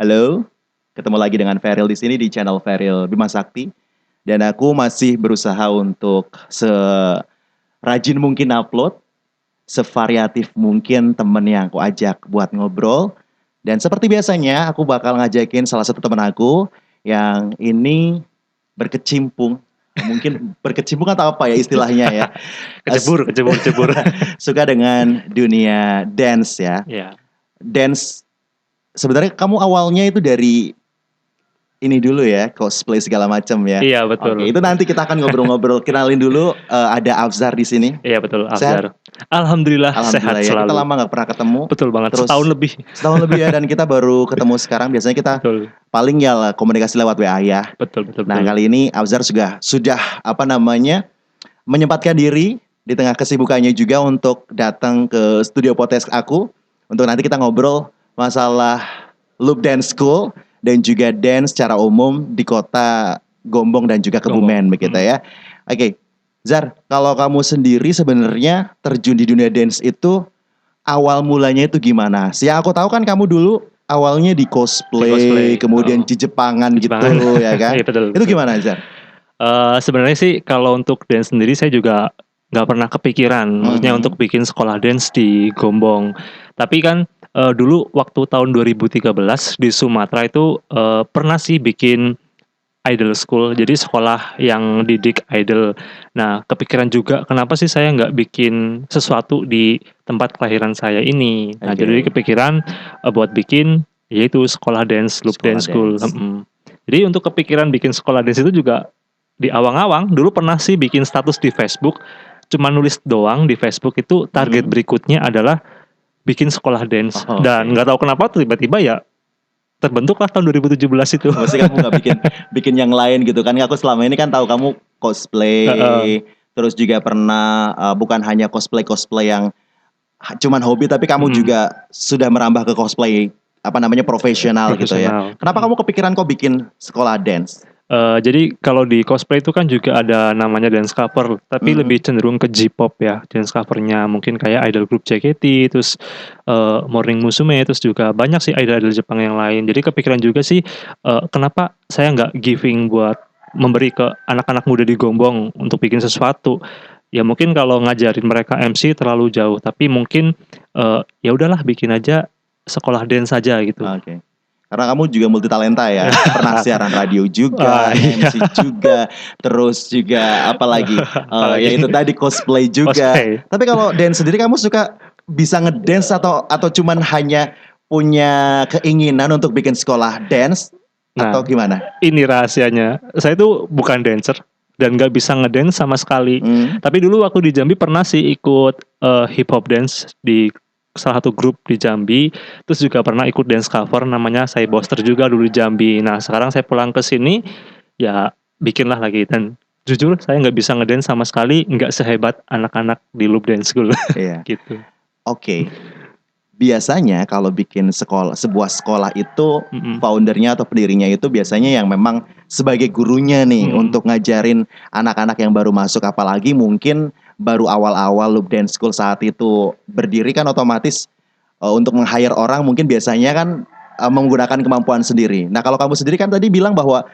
Halo, ketemu lagi dengan Feril di sini di channel Feril Bima Sakti. Dan aku masih berusaha untuk serajin mungkin upload, sevariatif mungkin temen yang aku ajak buat ngobrol. Dan seperti biasanya aku bakal ngajakin salah satu temen aku yang ini berkecimpung. Mungkin berkecimpung atau apa ya istilahnya ya. Kecebur. Suka dengan dunia dance ya. Ya, Dance, sebenarnya kamu awalnya itu dari ini dulu ya, cosplay segala macam ya. iya betul. Oke, itu nanti kita akan ngobrol-ngobrol. Kenalin dulu, ada Afzar di sini. Iya betul, Sehat? Afzar. Alhamdulillah sehat Alhamdulillah ya. Kita selalu. lama nggak pernah ketemu. Betul banget. Terus Setahun lebih. setahun lebih ya, dan kita baru ketemu sekarang. Biasanya kita Betul. paling ya lah komunikasi lewat WA ya. Betul. Nah, kali ini Afzar sudah apa namanya, menyempatkan diri di tengah kesibukannya juga untuk datang ke studio podcast aku untuk nanti kita ngobrol masalah loop dance school dan juga dance secara umum di kota Gombong dan juga Kebumen begitu ya. Oke, Zar, kalau kamu sendiri sebenarnya terjun di dunia dance itu awal mulanya itu gimana? Yang aku tahu kan kamu dulu awalnya di cosplay, kemudian di Jepangan gitu ya kan? Iya, betul. Itu gimana, Zar? Sebenarnya sih kalau untuk dance sendiri saya juga nggak pernah kepikiran, maksudnya untuk bikin sekolah dance di Gombong. Tapi kan dulu waktu tahun 2013 di Sumatera itu pernah sih bikin idol school, jadi sekolah yang didik idol. Nah, kepikiran juga kenapa sih saya nggak bikin sesuatu di tempat kelahiran saya ini. Nah, jadi kepikiran buat bikin yaitu sekolah dance, loop dance school. Jadi untuk kepikiran bikin sekolah dance itu juga di awang-awang dulu pernah sih bikin status di Facebook, cuma nulis doang di Facebook itu target berikutnya adalah bikin sekolah dance. Dan nggak tahu kenapa tiba-tiba ya terbentuklah tahun 2017 itu. Maksudnya kamu gak bikin yang lain gitu kan? Aku selama ini kan tahu kamu cosplay, terus juga pernah bukan hanya cosplay yang cuman hobi, tapi kamu juga sudah merambah ke cosplay apa namanya profesional gitu ya. Kenapa kamu kepikiran kok bikin sekolah dance? Jadi kalau di cosplay itu kan juga ada namanya dance cover, tapi lebih cenderung ke J-pop ya dance covernya, mungkin kayak idol group JKT, terus Morning Musume, terus juga banyak sih idol-idol Jepang yang lain. Jadi kepikiran juga sih kenapa saya nggak giving buat memberi ke anak-anak muda di Gombong untuk bikin sesuatu. Ya mungkin kalau ngajarin mereka MC terlalu jauh, tapi mungkin ya udahlah bikin aja sekolah dance saja gitu. Oke. Karena kamu juga multi talenta ya, pernah siaran radio juga, MC juga, terus juga apalagi ya itu tadi cosplay juga. Tapi kalau dance sendiri kamu suka bisa ngedance atau cuman hanya punya keinginan untuk bikin sekolah dance atau gimana? Ini rahasianya, saya itu bukan dancer dan nggak bisa ngedance sama sekali. Tapi dulu waktu di Jambi pernah sih ikut hip hop dance di salah satu grup di Jambi, terus juga pernah ikut dance cover namanya Saya Boster juga dulu di Jambi. Nah sekarang saya pulang ke sini ya bikinlah lagi, dan jujur saya nggak bisa ngedance sama sekali, nggak sehebat anak-anak di loop dance school. Iya. Gitu. Oke. Biasanya kalau bikin sebuah sekolah itu foundernya atau pendirinya itu biasanya yang memang sebagai gurunya nih untuk ngajarin anak-anak yang baru masuk, apalagi mungkin baru awal-awal loop dance school saat itu berdiri kan otomatis untuk meng-hire orang mungkin biasanya kan menggunakan kemampuan sendiri. Nah kalau kamu sendiri kan tadi bilang bahwa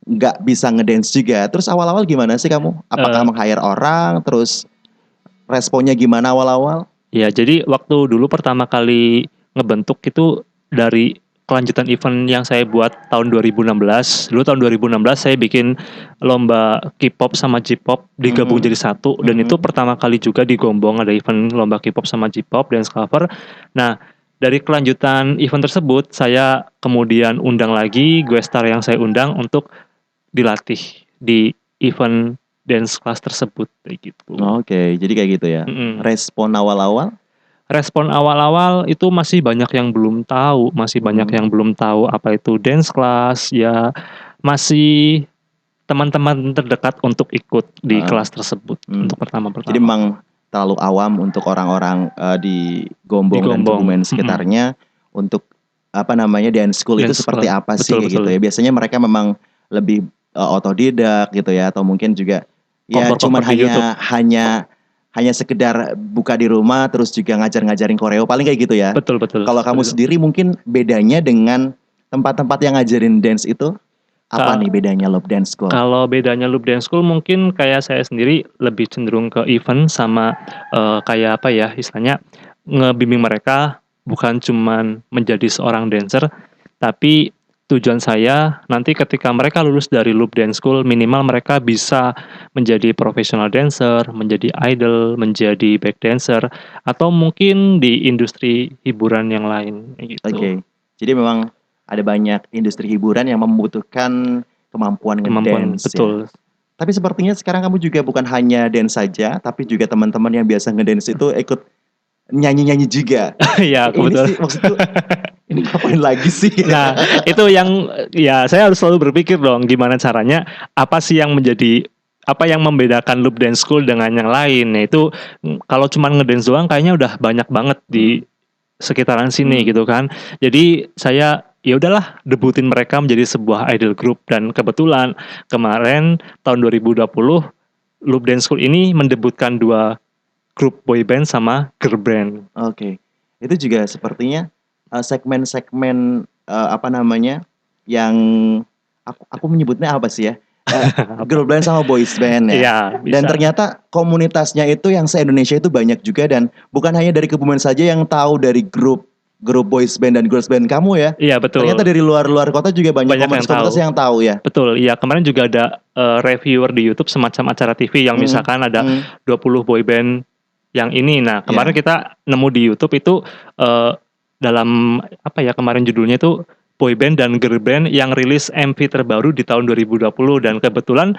nggak bisa ngedance juga, terus awal-awal gimana sih kamu? Apakah meng-hire orang, terus responnya gimana awal-awal? Ya, jadi waktu dulu pertama kali ngebentuk itu dari kelanjutan event yang saya buat tahun 2016. Dulu tahun 2016 saya bikin lomba K-pop sama J-pop digabung jadi satu, dan itu pertama kali juga di Gombong ada event lomba K-pop sama J-pop dance cover. Nah, dari kelanjutan event tersebut saya kemudian undang lagi gue star yang saya undang untuk dilatih di event dance class tersebut kayak gitu. Oke, jadi kayak gitu ya. Respon awal-awal? Respon awal-awal itu masih banyak yang belum tahu, apa itu dance class, ya masih teman-teman terdekat untuk ikut di kelas tersebut untuk pertama. Jadi memang terlalu awam untuk orang-orang di Gombong dan Kebumen sekitarnya untuk apa namanya dance school itu seperti apa sih gitu ya. Biasanya mereka memang lebih otodidak gitu ya, atau mungkin juga ya cuman hanya sekedar buka di rumah terus juga ngajarin koreo, paling kayak gitu ya. Betul. Kalau kamu sendiri mungkin bedanya dengan tempat-tempat yang ngajarin dance itu apa nih bedanya Loop Dance School? Kalau bedanya Loop Dance School mungkin kayak saya sendiri lebih cenderung ke event sama kayak apa ya istilahnya ngebimbing mereka bukan cuman menjadi seorang dancer, tapi tujuan saya nanti ketika mereka lulus dari Loop Dance School minimal mereka bisa menjadi professional dancer, menjadi idol, menjadi back dancer, atau mungkin di industri hiburan yang lain gitu. Oke. Jadi memang ada banyak industri hiburan yang membutuhkan kemampuan ngedance. Betul. Ya. Tapi sepertinya sekarang kamu juga bukan hanya dance saja, tapi juga teman-teman yang biasa ngedance itu ikut nyanyi-nyanyi juga. Iya, Ini kebetulan. sih maksudku ini ngapain lagi sih? Nah, itu yang ya saya harus selalu berpikir dong gimana caranya, apa sih yang menjadi apa yang membedakan Loop Dance School dengan yang lain. Nah, itu kalau cuma ngedance doang kayaknya udah banyak banget di sekitaran sini gitu kan. Jadi saya ya udahlah debutin mereka menjadi sebuah idol group dan kebetulan kemarin tahun 2020 Loop Dance School ini mendebutkan 2 grup boy band sama girl band. Oke. Itu juga sepertinya segmen-segmen apa namanya yang aku menyebutnya apa sih ya? Girl band sama boys band ya. Iya, Dan ternyata komunitasnya itu yang se-Indonesia itu banyak juga dan bukan hanya dari Kebumen saja yang tahu dari grup boys band dan girls band kamu ya. Iya, betul. Ternyata dari luar kota juga banyak komunitas yang tahu ya. Betul. Iya, kemarin juga ada reviewer di YouTube semacam acara TV yang misalkan ada 20 boy band yang ini. Nah, kemarin kita nemu di YouTube itu dalam apa ya kemarin judulnya itu boy band dan girl band yang rilis MV terbaru di tahun 2020 dan kebetulan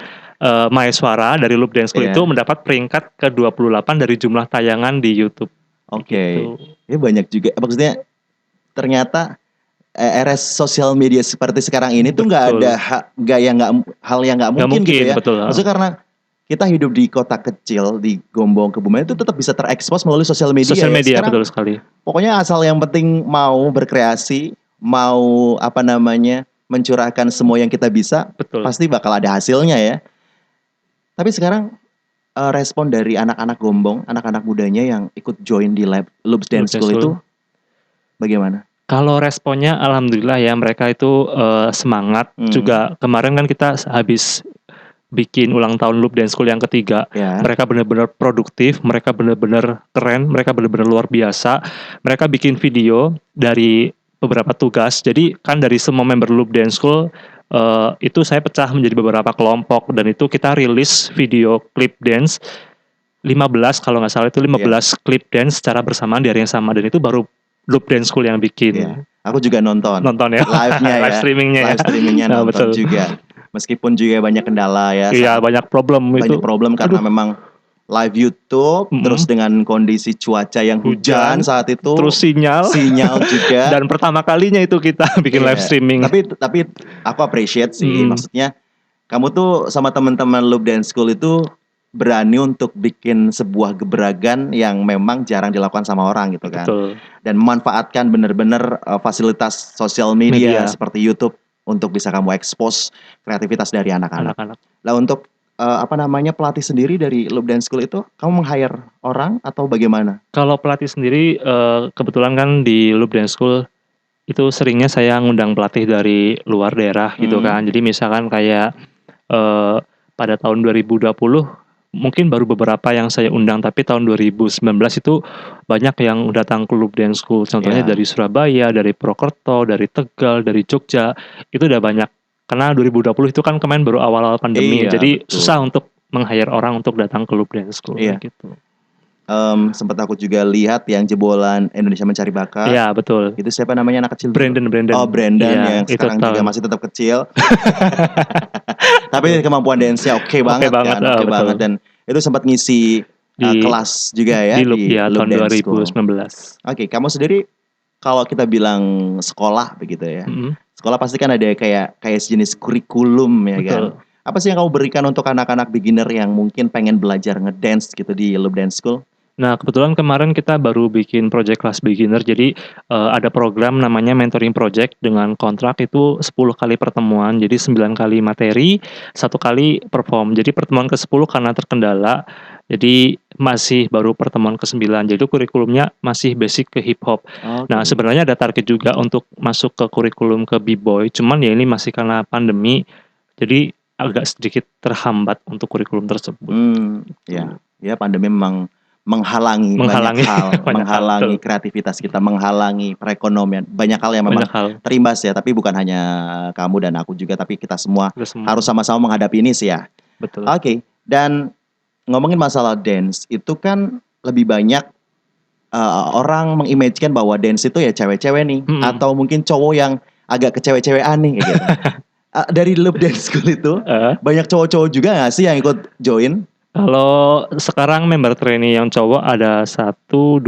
Maheswara dari Loop Dance School itu mendapat peringkat ke-28 dari jumlah tayangan di YouTube. Oke. Ini banyak juga. Maksudnya ternyata era sosial media seperti sekarang ini tuh nggak ada hal yang nggak mungkin gitu ya. Betul. Maksudnya karena kita hidup di kota kecil di Gombong Kebumen itu tetap bisa terekspos melalui sosial media. Sosial media sekarang, betul sekali. Pokoknya asal yang penting mau berkreasi, mau apa namanya mencurahkan semua yang kita bisa, pasti bakal ada hasilnya ya. Tapi sekarang respon dari anak-anak Gombong, anak-anak mudanya yang ikut join di Loop Dance School itu bagaimana? Kalau responnya alhamdulillah ya mereka itu semangat. Juga kemarin kan kita habis bikin ulang tahun Loop Dance School yang ketiga. Mereka benar-benar produktif, mereka benar-benar keren, mereka benar-benar luar biasa. Mereka bikin video dari beberapa tugas. Jadi kan dari semua member Loop Dance School itu saya pecah menjadi beberapa kelompok dan itu kita rilis video klip dance 15 kalau nggak salah itu 15 klip dance secara bersamaan di hari yang sama dan itu baru Loop Dance School yang bikin. Aku juga nonton ya. Live-nya ya. Live streamingnya nonton juga. Meskipun juga banyak kendala ya. Iya, banyak problem karena memang live YouTube terus dengan kondisi cuaca yang hujan saat itu. Terus sinyal juga. Dan pertama kalinya itu kita bikin live streaming. Tapi aku appreciate sih. Maksudnya kamu tuh sama teman-teman Loop Dance School itu berani untuk bikin sebuah gebragan yang memang jarang dilakukan sama orang gitu kan. Dan memanfaatkan benar-benar fasilitas sosial media seperti YouTube untuk bisa kamu expose kreativitas dari anak-anak. Lah untuk pelatih sendiri dari Loop Dance School itu kamu meng-hire orang atau bagaimana? Kalau pelatih sendiri kebetulan kan di Loop Dance School itu seringnya saya ngundang pelatih dari luar daerah gitu kan. Jadi misalkan kayak pada tahun 2020 mungkin baru beberapa yang saya undang, tapi tahun 2019 itu banyak yang datang ke Loop Dance School. Contohnya dari Surabaya, dari Purwokerto, dari Tegal, dari Jogja. Itu udah banyak. Karena 2020 itu kan kemarin baru awal-awal pandemi. Jadi susah untuk meng-hire orang untuk datang ke Loop Dance School gitu. Sempat aku juga lihat yang jebolan Indonesia Mencari Bakat. Iya, betul. Itu siapa namanya anak kecil? Brandon. Oh, Brandon yang sekarang juga masih tetap kecil. Tapi kemampuan dance-nya oke banget. Dan itu sempat ngisi kelas juga ya di Loop tahun 2019. Oke, kamu sendiri kalau kita bilang sekolah begitu ya. Sekolah pasti kan ada kayak sejenis kurikulum ya kan. Apa sih yang kamu berikan untuk anak-anak beginner yang mungkin pengen belajar ngedance gitu di Loop Dance School? Nah, kebetulan kemarin kita baru bikin project kelas beginner. Jadi ada program namanya mentoring project dengan kontrak itu 10 kali pertemuan. Jadi 9 kali materi, 1 kali perform. Jadi pertemuan ke-10 karena terkendala, jadi masih baru pertemuan ke-9. Jadi kurikulumnya masih basic ke hip hop. Nah, Oke. sebenarnya ada target juga untuk masuk ke kurikulum ke B-boy, cuman ya ini masih karena pandemi, jadi agak sedikit terhambat untuk kurikulum tersebut. Ya. Ya pandemi memang menghalangi banyak Menghalangi hal, banyak hal, betul. menghalangi kreativitas kita, menghalangi perekonomian. Banyak hal yang memang Banyak hal. terimbas ya, tapi bukan hanya kamu dan aku juga, tapi kita semua Kita semua. harus sama-sama menghadapi ini sih ya. Betul. Oke, dan ngomongin masalah dance, itu kan lebih banyak orang mengimajinkan bahwa dance itu ya cewek-cewek nih, atau mungkin cowok yang agak kecewek-cewekan nih kayak gitu. Dari Loop Dance School itu banyak cowok-cowok juga nggak sih yang ikut join? Kalau sekarang member trainee yang cowok ada 1, 2,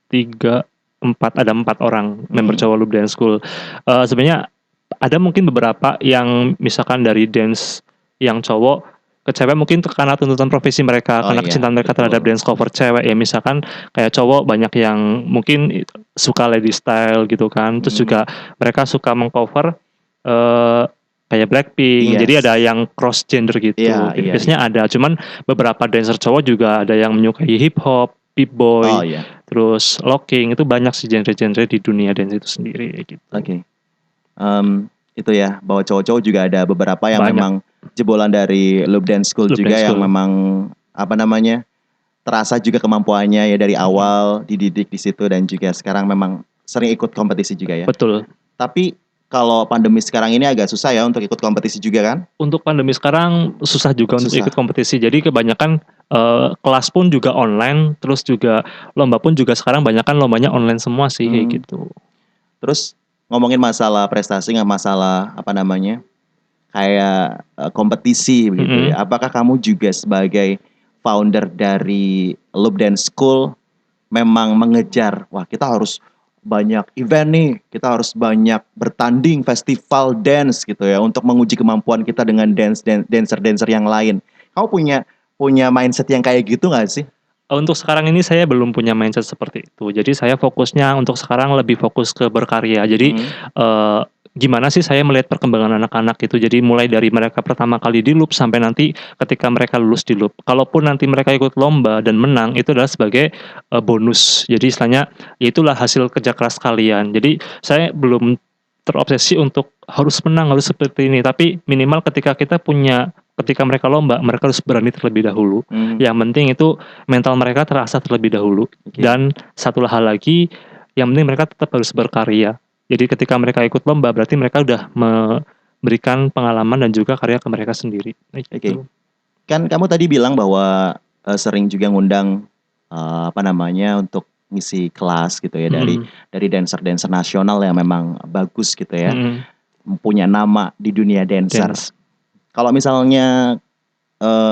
3, 4, ada 4 orang member cowok Loop Dance School. Sebenarnya ada mungkin beberapa yang misalkan dari dance yang cowok ke cewek mungkin karena tuntutan profesi mereka, karena kecintaan mereka terhadap dance cover cewek ya, misalkan kayak cowok banyak yang mungkin suka lady style gitu kan, terus juga mereka suka mengcover kayak Blackpink, jadi ada yang cross gender gitu. Biasanya ada, cuman beberapa dancer cowok juga ada yang menyukai hip hop, B-boy, terus locking, itu banyak sih genre-genre di dunia dance itu sendiri gitu. Oke. Itu ya, bahwa cowok-cowok juga ada beberapa yang memang jebolan dari Loop Dance School juga yang memang apa namanya, terasa juga kemampuannya ya dari awal dididik di situ dan juga sekarang memang sering ikut kompetisi juga ya. Betul. Tapi kalau pandemi sekarang ini agak susah ya untuk ikut kompetisi juga kan? Untuk pandemi sekarang susah juga untuk ikut kompetisi. Jadi kebanyakan kelas pun juga online, terus juga lomba pun juga sekarang banyak kan lombanya online semua sih kayak gitu. Terus ngomongin masalah prestasi, nggak masalah apa namanya kayak kompetisi begitu ya. Apakah kamu juga sebagai founder dari Loop Dance School memang mengejar, wah kita harus banyak event nih, kita harus banyak bertanding festival dance gitu ya untuk menguji kemampuan kita dengan dancer yang lain. Kamu punya mindset yang kayak gitu nggak sih? Untuk sekarang ini saya belum punya mindset seperti itu. Jadi saya fokusnya untuk sekarang lebih fokus ke berkarya. Jadi gimana sih saya melihat perkembangan anak-anak itu. Jadi mulai dari mereka pertama kali di Loop sampai nanti ketika mereka lulus di Loop. Kalaupun nanti mereka ikut lomba dan menang, itu adalah sebagai bonus. Jadi istilahnya itulah hasil kerja keras kalian. Jadi saya belum terobsesi untuk harus menang, harus seperti ini. Tapi minimal ketika mereka lomba, mereka harus berani terlebih dahulu. Yang penting itu mental mereka terasa terlebih dahulu. Dan satu hal lagi, yang penting mereka tetap harus berkarya. Jadi ketika mereka ikut lomba, berarti mereka udah memberikan pengalaman dan juga karya ke mereka sendiri. Gitu. Kan kamu tadi bilang bahwa sering juga ngundang untuk ngisi kelas gitu ya dari dancer nasional yang memang bagus gitu ya, punya nama di dunia dancer. Kalau misalnya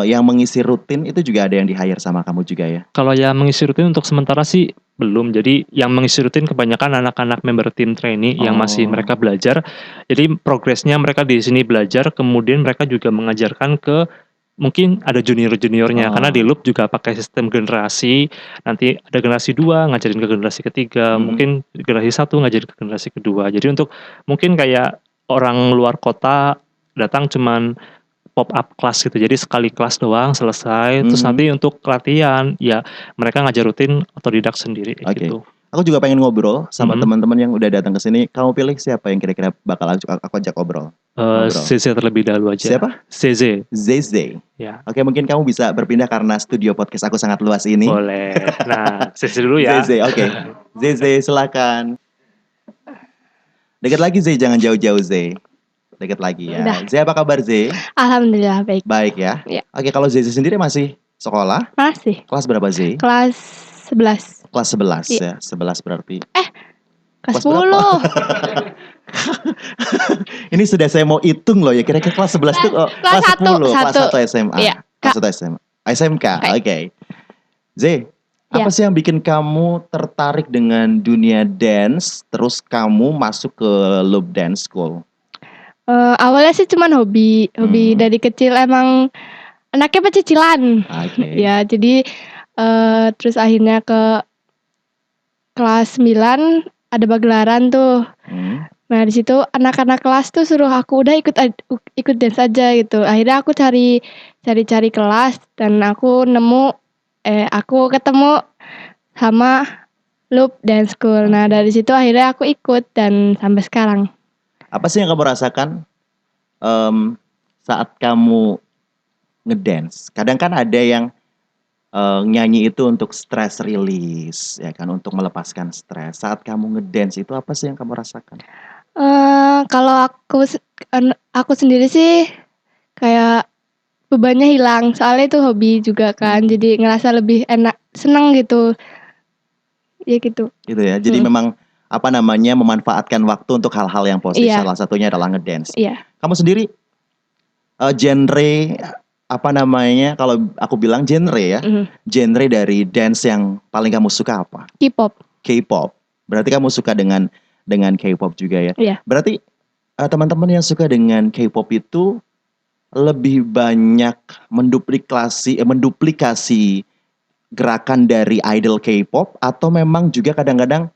yang mengisi rutin itu juga ada yang di-hire sama kamu juga ya? Kalau yang mengisi rutin untuk sementara sih belum. Jadi yang mengisi rutin kebanyakan anak-anak member tim trainee yang masih mereka belajar. Jadi progresnya mereka di sini belajar, kemudian mereka juga mengajarkan ke mungkin ada junior-juniornya, karena di Loop juga pakai sistem generasi. Nanti ada generasi 2 ngajarin ke generasi ketiga, mungkin generasi 1 ngajarin ke generasi kedua. Jadi untuk mungkin kayak orang luar kota datang cuman pop up kelas gitu. Jadi sekali kelas doang selesai. Terus nanti untuk latihan ya mereka ngajar rutin otodidak sendiri gitu. Aku juga pengen ngobrol sama teman-teman yang udah datang ke sini. Kamu pilih siapa yang kira-kira bakal aku ajak ngobrol? ZZ terlebih dahulu aja. Siapa? ZZ. ZZ. Ya. Oke, mungkin kamu bisa berpindah karena studio podcast aku sangat luas ini. Boleh. Nah, ZZ dulu ya. ZZ, oke. ZZ, silakan. Dekat lagi Z, jangan jauh-jauh Z. Dekat lagi ya. Udah. Z, apa kabar Z? Alhamdulillah baik. Baik ya. Ya. Oke, kalau ZZ sendiri masih sekolah? Masih. Kelas berapa Z? Kelas 11. Kelas 11 ya. 11 berarti. Kelas 10. Ini sudah saya mau hitung loh ya. Kira-kira kelas 11 itu kelas 10. Kelas 1 SMA. Iya. Kelas 1 SMA. SMK. Oke. Z, apa sih yang bikin kamu tertarik dengan dunia dance, terus kamu masuk ke Loop Dance School? Awalnya sih cuman hobi dari kecil, emang anaknya pecicilan. Oke. Ya, jadi Terus akhirnya ke kelas 9 ada pagelaran tuh. Nah di situ anak-anak kelas tuh suruh aku udah ikut dance aja gitu. Akhirnya aku cari kelas dan aku ketemu sama Loop Dance School. Nah dari situ akhirnya aku ikut dan sampai sekarang. Apa sih yang kamu rasakan saat kamu ngedance? Kadang kan ada yang nyanyi itu untuk stress release, ya kan, untuk melepaskan stres. Saat kamu ngedance itu apa sih yang kamu rasakan? Kalau aku sendiri sih kayak bebannya hilang. Soalnya itu hobi juga kan. Jadi ngerasa lebih enak, senang gitu. Ya gitu. Gitu ya. Jadi memang memanfaatkan waktu untuk hal-hal yang positif. Salah satunya adalah ngedance. Iya. Kamu sendiri genre kalau aku bilang genre ya. Genre dari dance yang paling kamu suka apa? K-pop. Berarti kamu suka dengan K-pop juga ya. Iya. Berarti teman-teman yang suka dengan K-pop itu lebih banyak menduplikasi gerakan dari idol K-pop, atau memang juga kadang-kadang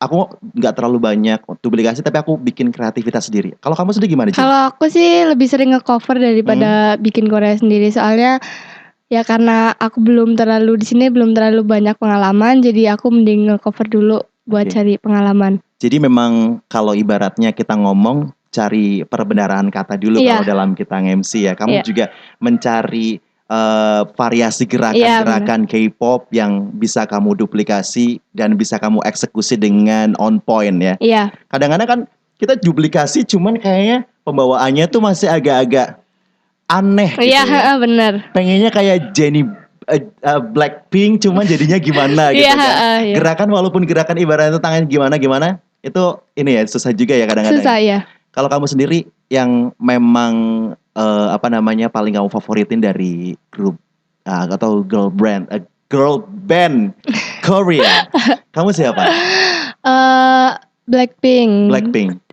aku nggak terlalu banyak duplikasi tapi aku bikin kreativitas sendiri. Kalau kamu sendiri gimana? Kalau aku sih lebih sering nge-cover daripada bikin Korea sendiri. Soalnya ya karena aku belum terlalu banyak pengalaman, jadi aku mending nge-cover dulu buat cari pengalaman. Jadi memang kalau ibaratnya kita ngomong, cari perbendaharaan kata dulu kalau dalam kita nge-MC ya. Kamu juga mencari variasi gerakan-gerakan K-pop yang bisa kamu duplikasi dan bisa kamu eksekusi dengan on point ya. Iya. Kadang-kadang kan kita duplikasi cuman kayaknya pembawaannya tuh masih agak-agak aneh gitu ya. Iya, benar. Pengennya kayak Jennie Blackpink cuman jadinya gimana gitu kan. Gerakan walaupun gerakan ibaratnya tangan gimana itu ini ya susah juga ya kadang-kadang. Susah ya. Kalau kamu sendiri yang memang paling kamu favoritin dari grup atau girl band Korea, kamu siapa? Blackpink.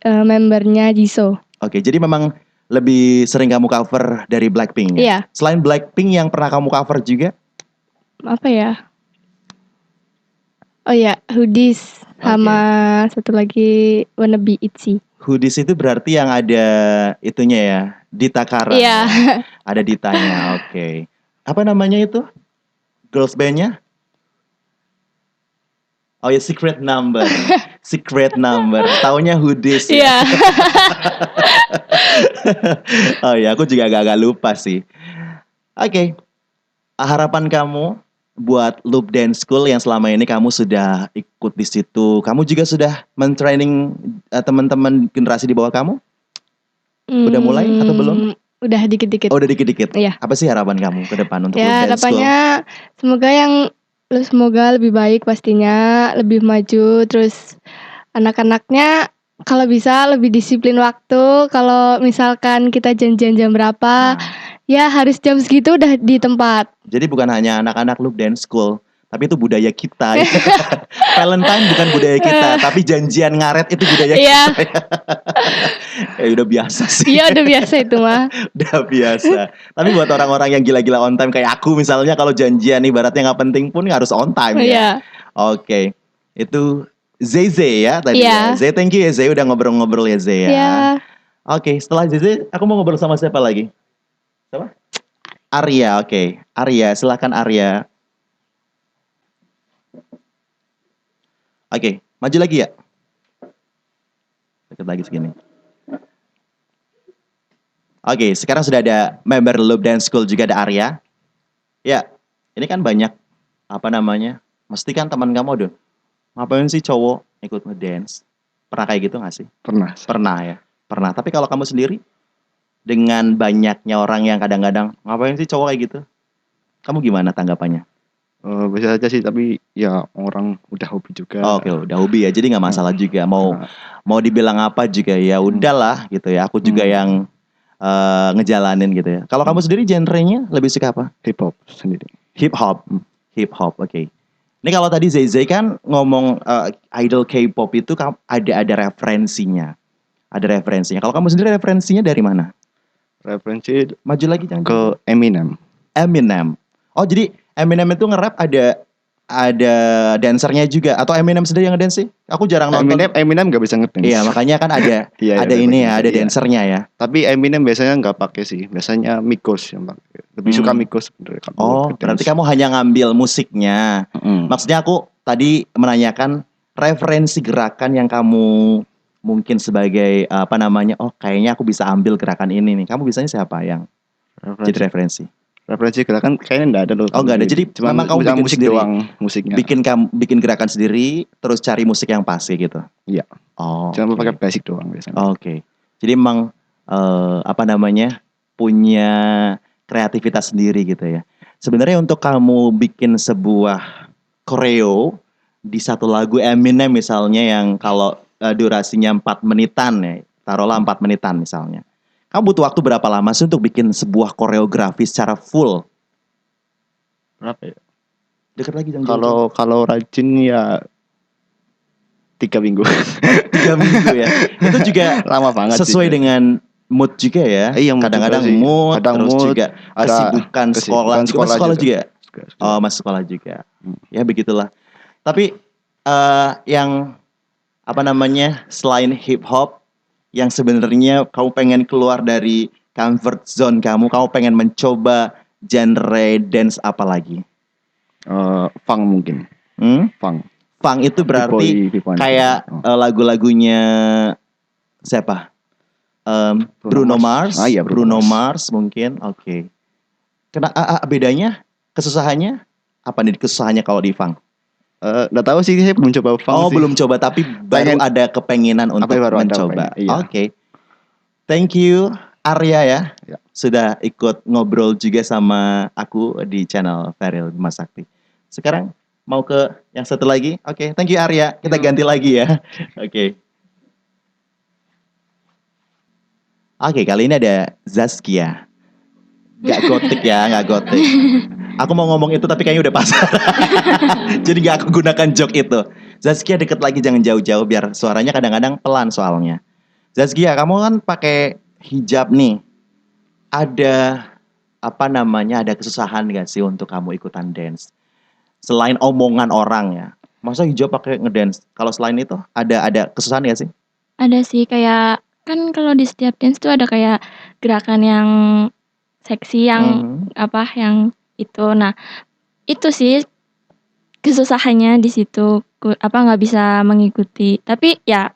Membernya Jisoo. Oke, jadi memang lebih sering kamu cover dari Blackpink ya? Iya. Selain Blackpink yang pernah kamu cover juga? Apa ya? Oh ya, Hoodies. Sama satu lagi Wanna Be Itzy. Hoodies itu berarti yang ada itunya ya, Dita Kara. Iya. Ada Ditanya, oke. Apa namanya itu? Girls bandnya? Oh ya, Secret Number. Secret Number. Taunya Hoodies ya. Iya. Oh ya, aku juga agak lupa sih. Oke. Harapan kamu buat Loop Dance School yang selama ini kamu sudah ikut di situ, kamu juga sudah mentraining teman-teman generasi di bawah kamu? Udah mulai atau belum? Udah dikit-dikit. Oh, udah dikit-dikit. Iya. Apa sih harapan kamu ke depan untuk Loop Ya, Dance School? harapannya semoga lebih baik pastinya, lebih maju, terus anak-anaknya kalau bisa lebih disiplin waktu. Kalau misalkan kita janjian jam berapa, ya harus jam segitu udah di tempat. Jadi bukan hanya anak-anak Loop Dance School, tapi itu budaya kita. Ya. Valentine bukan budaya kita, tapi janjian ngaret itu budaya kita. Ya udah biasa sih. Iya, udah biasa itu mah. Udah biasa. Tapi buat orang-orang yang gila-gila on time kayak aku misalnya, kalau janjian ibaratnya nggak penting pun harus on time ya. Oke. Itu Zeze ya tadi ya. Zeze, thank you ya Zeze udah ngobrol-ngobrol ya Zeze ya. Oke, setelah Zeze aku mau ngobrol sama siapa lagi? Siapa? Arya, oke. Arya, silakan Arya. Oke, maju lagi ya. Dekat lagi segini. Oke, sekarang sudah ada member Loop Dance School juga, ada Arya. Ya, ini kan banyak mesti kan teman kamu udah ngapain sih cowok ikut ngedance? Pernah kayak gitu gak sih? Pernah ya. Pernah. Tapi kalau kamu sendiri dengan banyaknya orang yang kadang-kadang ngapain sih cowok kayak gitu, kamu gimana tanggapannya? Bisa aja sih, tapi ya orang udah hobi juga. Oke, udah hobi ya, jadi nggak masalah juga. Mau dibilang apa juga ya udahlah gitu ya. Aku juga yang ngejalanin gitu ya. Kalau kamu sendiri genrenya lebih suka apa? Hip hop sendiri. Hip hop, oke. Ini kalau tadi Zeze kan ngomong idol K-pop itu ada referensinya. Kalau kamu sendiri referensinya dari mana? Referensi Maju lagi jangan. Ke Eminem. Oh, jadi Eminem itu nge-rap ada dancernya juga atau Eminem sendiri yang ngedance sih? Aku jarang nonton. Eminem nggak bisa ngedance. Iya, makanya kan ada Iya, ada ini ya, ada dancernya ya. Tapi Eminem biasanya nggak pakai sih. Biasanya Migos yang pakai. Lebih suka Migos sebenarnya. Oh, berarti kamu hanya ngambil musiknya. Maksudnya aku tadi menanyakan referensi gerakan yang kamu mungkin sebagai apa namanya? Oh, kayaknya aku bisa ambil gerakan ini nih. Kamu biasanya siapa yang jadi referensi? Referensi gerakan kayaknya enggak ada loh. Oh, enggak ada. Jadi cuma memang kamu bikin musik sendiri doang musiknya. Bikin gerakan sendiri terus cari musik yang pas gitu. Iya. Oh. Cuma pakai basic doang biasanya. Oke. Jadi memang apa namanya? Punya kreativitas sendiri gitu ya. Sebenarnya untuk kamu bikin sebuah koreo di satu lagu Eminem misalnya yang kalau durasinya 4 menitan ya. Taruhlah 4 menitan misalnya. Kamu butuh waktu berapa lama sih untuk bikin sebuah koreografi secara full? Berapa ya? Dekat lagi jangan kalau rajin ya 3 minggu. 3 minggu ya. Itu juga lama banget sesuai sih, dengan mood juga ya. Iya, kadang-kadang mood, terus mood, juga kesibukan sekolah juga. Oh, masuk sekolah juga. Ya begitulah. Tapi yang apa namanya selain hip hop yang sebenarnya kamu pengen keluar dari comfort zone kamu pengen mencoba genre dance apa lagi? Funk mungkin. Funk itu berarti kayak lagu-lagunya siapa? Bruno Mars. Iya, Bruno Mars mungkin. Oke. Bedanya, kesusahannya apa nih kesusahannya kalau di funk? Nggak tahu sih, saya belum coba funk sih. Belum coba tapi baru ada kepenginan untuk mencoba. Iya. Oke. Thank you Arya ya. Sudah ikut ngobrol juga sama aku di channel Feril Bima Sakti. Sekarang mau ke yang satu lagi. Oke, thank you Arya. Kita ganti lagi ya. Oke. Oke, kali ini ada Zaskia. Gak gotik ya, gak gotik. Aku mau ngomong itu tapi kayaknya udah pasar. Jadi gak aku gunakan joke itu. Zaskia deket lagi, jangan jauh-jauh biar suaranya kadang-kadang pelan soalnya. Zaskia, kamu kan pakai hijab nih. Ada apa namanya? Ada kesusahan gak sih untuk kamu ikutan dance? Selain omongan orang ya. Masa hijab pakai ngedance? Kalau selain itu ada kesusahan gak sih? Ada sih, kayak kan kalau di setiap dance tuh ada kayak gerakan yang seksi yang yang itu. Nah, itu sih kesusahannya di situ, nggak bisa mengikuti. Tapi ya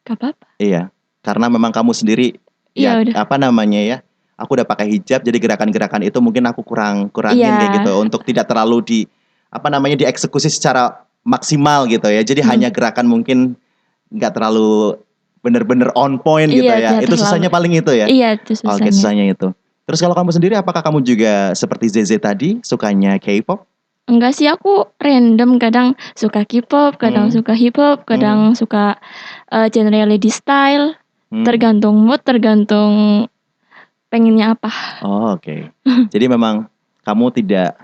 gak apa-apa. Iya, karena memang kamu sendiri ya udah. Apa namanya ya? Aku udah pakai hijab, jadi gerakan-gerakan itu mungkin aku kurangin kayak gitu untuk tidak terlalu dieksekusi secara maksimal gitu ya. Jadi hanya gerakan mungkin nggak terlalu bener-bener on point gitu ya. Itu susahnya paling itu ya. Iya, itu susahnya. Oke, susahnya itu. Terus kalau kamu sendiri, apakah kamu juga seperti ZZ tadi, sukanya K-pop? Enggak sih, aku random. Kadang suka K-pop, kadang suka hip-hop, kadang suka genre lady style. Tergantung mood, tergantung pengennya apa. Oh, oke. Jadi memang kamu tidak...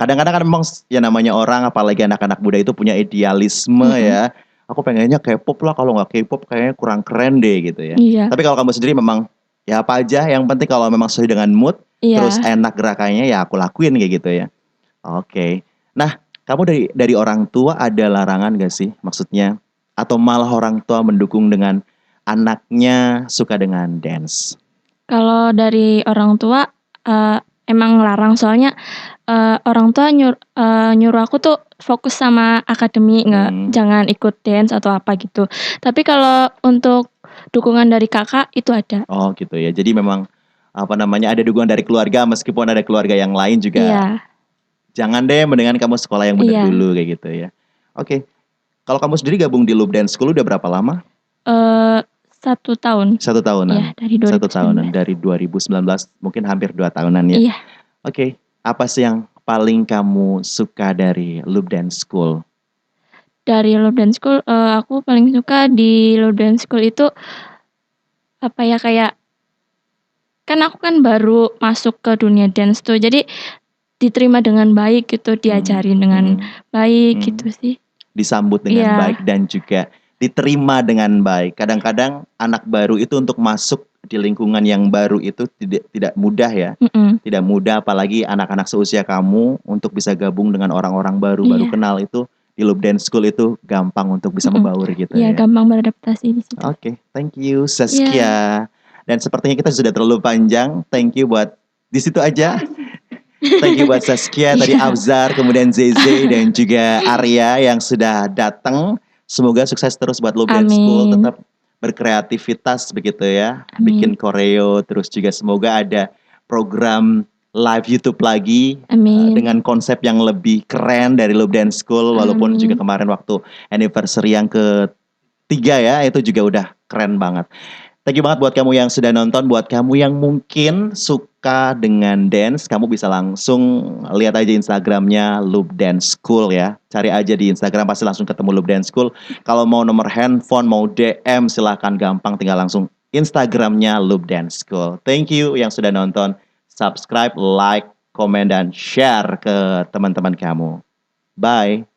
kadang-kadang kan memang ya namanya orang, apalagi anak-anak muda itu punya idealisme ya. Aku pengennya K-pop lah, kalau nggak K-pop kayaknya kurang keren deh gitu ya. Iya. Tapi kalau kamu sendiri memang... Ya apa aja, yang penting kalau memang sesuai dengan mood, terus enak gerakannya ya aku lakuin kayak gitu ya. Oke. Nah, kamu dari orang tua ada larangan gak sih? Maksudnya, atau malah orang tua mendukung dengan anaknya suka dengan dance? Kalau dari orang tua emang larang, soalnya orang tua nyuruh aku tuh fokus sama akademi, jangan ikut dance atau apa gitu. Tapi kalau untuk dukungan dari kakak itu ada. Oh gitu ya. Jadi memang ada dukungan dari keluarga meskipun ada keluarga yang lain juga. Iya. Jangan deh, mendingan kamu sekolah yang benar dulu kayak gitu ya. Oke. Kalau kamu sendiri gabung di Loop Dance School udah berapa lama? 1 tahun. 1 tahunan. Iya, dari 2019. 1 tahunan dari 2019, mungkin hampir 2 tahunan ya. Iya. Oke. Apa sih yang paling kamu suka dari Loop Dance School? Dari Loop Dance School, aku paling suka di Loop Dance School itu kayak kan aku kan baru masuk ke dunia dance tuh, jadi diterima dengan baik gitu, diajarin dengan baik gitu sih. Disambut dengan baik dan juga diterima dengan baik. Kadang-kadang anak baru itu untuk masuk di lingkungan yang baru itu tidak mudah ya. Tidak mudah, apalagi anak-anak seusia kamu untuk bisa gabung dengan orang-orang baru kenal itu di Loop Dance School itu gampang untuk bisa membaur gitu ya. Iya, gampang beradaptasi di situ. Oke, thank you Saskia. Dan sepertinya kita sudah terlalu panjang. Thank you buat di situ aja. Thank you buat Saskia, tadi Abzar, kemudian Zeze dan juga Arya yang sudah datang. Semoga sukses terus buat Loop Dance School, tetap berkreativitas begitu ya. Bikin koreo, terus juga semoga ada program live YouTube lagi dengan konsep yang lebih keren dari Loop Dance School, walaupun juga kemarin waktu anniversary yang ketiga ya, itu juga udah keren banget. Thank you banget buat kamu yang sudah nonton. Buat kamu yang mungkin suka dengan dance, kamu bisa langsung lihat aja Instagramnya Loop Dance School ya. Cari aja di Instagram, pasti langsung ketemu Loop Dance School. Kalau mau nomor handphone, mau DM, silahkan, gampang, tinggal langsung Instagramnya Loop Dance School. Thank you yang sudah nonton. Subscribe, like, komen, dan share ke teman-teman kamu. Bye.